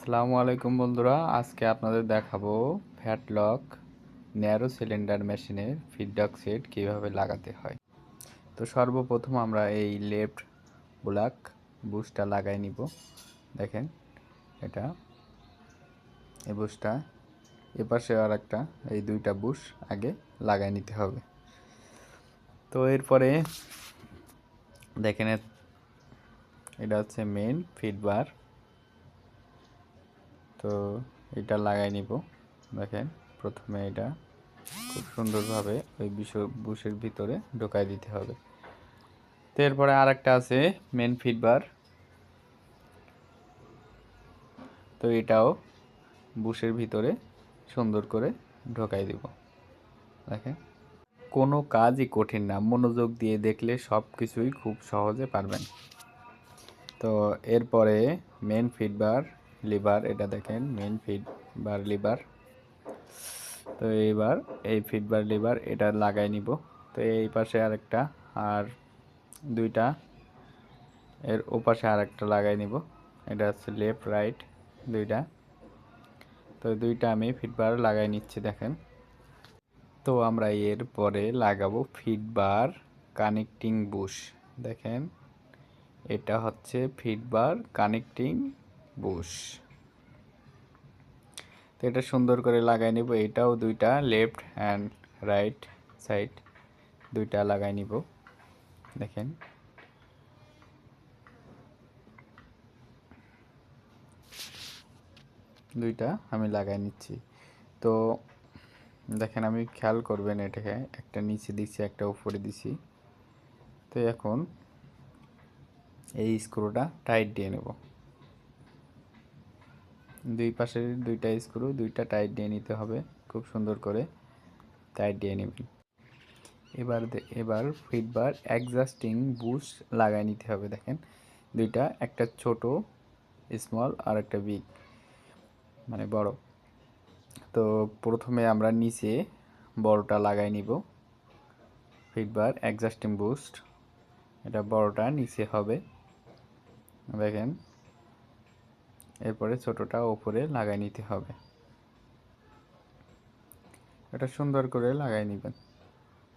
আসসালামু আলাইকুম বন্ধুরা, আজকে আপনাদের দেখাবো ফ্যাটলক ন্যারো সিলিন্ডার মেশিনের ফিডব্যাক সেট কিভাবে লাগাতে হয়। তো সর্বপ্রথম আমরা এই লেফট ব্লক বুশটা লাগাই নিব। দেখেন এটা এই বুশটা, এপাশে আর একটা, এই দুইটা বুশ আগে লাগাই নিতে হবে। তো এরপরে দেখেন এটা হচ্ছে মেইন ফিডবার। তো এটা লাগাই নিব। দেখেন প্রথমে এটা খুব সুন্দরভাবে ওই বুশের ভিতরে ঢোকাই দিতে হবে। তো এরপরে আর একটা আছে মেন ফিডবার। তো এটাও বুশের ভিতরে সুন্দর করে ঢোকাই দিব। দেখেন কোনো কাজই কঠিন না, মনোযোগ দিয়ে দেখলে সব কিছুই খুব সহজে পারবেন। তো এরপরে মেন ফিডবার লিভার, এটা দেখেন মেন ফিডবার লিভার। তো এইবার এই ফিডবার লিভার এটা লাগাই নিব। তো এই পাশে আরেকটা, আর দুইটা এর ওপাশে আরেকটা লাগাই নিব। এটা হচ্ছে লেফট রাইট দুইটা। তো দুইটা আমি ফিডবার লাগাই নিচ্ছি। দেখেন তো আমরা এর পরে লাগাবো ফিডবার কানেক্টিং বুশ। দেখেন এটা হচ্ছে ফিডবার কানেক্টিং বুশ। তো এটা সুন্দর করে লাগাই নিব। এটাও দুইটা লেফট অ্যান্ড রাইট সাইড দুইটা লাগাই নিব। দেখেন দুইটা আমি লাগাই নিচ্ছি। তো দেখেন আমি খেয়াল করবেন, এটাকে একটা নিচে দিছি একটা উপরে দিছি। তো এখন এই স্ক্রুটা টাইট দিয়ে নেব। দুই পাশের দুইটা স্ক্রু দুইটা টাইট দিয়ে নিতে হবে, খুব সুন্দর করে টাইট দিয়ে নেবেন। এবার ফিডবার অ্যাডজাস্টিং বুশ লাগাই নিতে হবে। দেখেন দুইটা, একটা ছোট স্মল আর একটা বিগ মানে বড়। তো প্রথমে আমরা নিচে বড়টা লাগাই নিব। ফিডবার অ্যাডজাস্টিং বুস্ট, এটা বড়টা নিচে হবে। দেখেন এরপরে ছোটটা উপরে লাগাই নিতে হবে। এটা সুন্দর করে লাগাই নেবেন।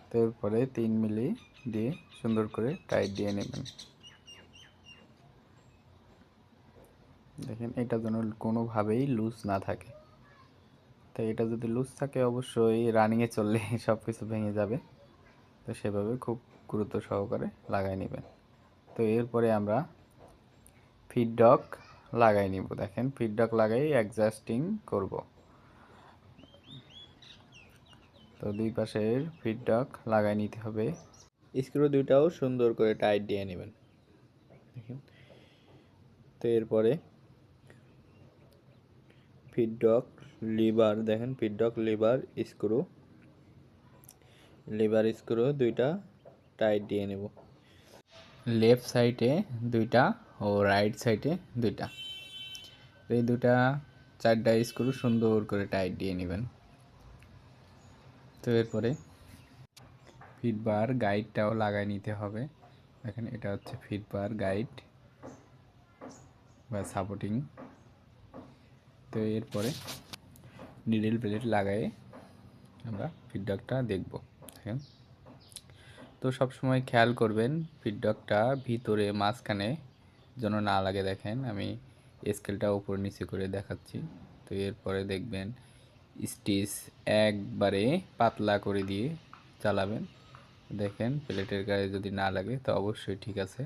তো এরপরে 3 মিলি দিয়ে সুন্দর করে টাইট দিয়ে নেবেন। দেখেন এটা যেন কোনোভাবেই লুজ না থাকে। তো এটা যদি লুজ থাকে অবশ্যই রানিংয়ে চললে সব কিছু ভেঙে যাবে। তো সেভাবে খুব গুরুত্ব সহকারে লাগাই নেবেন। তো এরপরে আমরা ফিডডক লাগাই নিব। দেখেন ফিডডক লাগাই অ্যাডজাস্টিং করব। তো দুই পাশের ফিডডক লাগাই নিতে হবে। স্ক্রু দুইটাও সুন্দর করে টাইট দিয়ে নেবেন। দেখেন তো এরপরে ফিডডক লিভার, দেখেন ফিডডক লিভার স্ক্রু দুইটা টাইট দিয়ে নেব। লেফট সাইডে দুইটা ও রাইট সাইডে দুইটা। এই দুটা চারটা স্ক্রু সুন্দর করে টাইট দিয়ে নেবেন। তো এরপরে ফিডবার গাইডটাও লাগাই নিতে হবে। দেখেন এটা হচ্ছে ফিডবার গাইড বা সাপোর্টিং। তো এরপরে নিডল প্লেট লাগাই আমরা ফিডব্যাকটা দেখব। দেখেন তো সবসময় খেয়াল করবেন ফিডব্যাকটা ভিতরে মাঝখানে যেন না লাগে। দেখেন আমি স্কেলটা উপর নিচে করে দেখাচ্ছি। তো এরপরে দেখবেন স্টিচ একবারে পাতলা করে দিয়ে চালাবেন। দেখেন প্লেটের গায়ে যদি না লাগে তো অবশ্যই ঠিক আছে।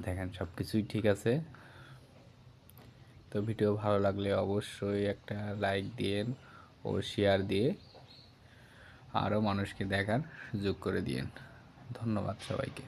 দেখেন সব কিছুই ঠিক আছে। তো ভিডিও ভালো লাগলে অবশ্যই একটা লাইক দিয়েন ও শেয়ার দিয়ে আরও মানুষকে দেখার সুযোগ করে দিয়েন। ধন্যবাদ সবাইকে।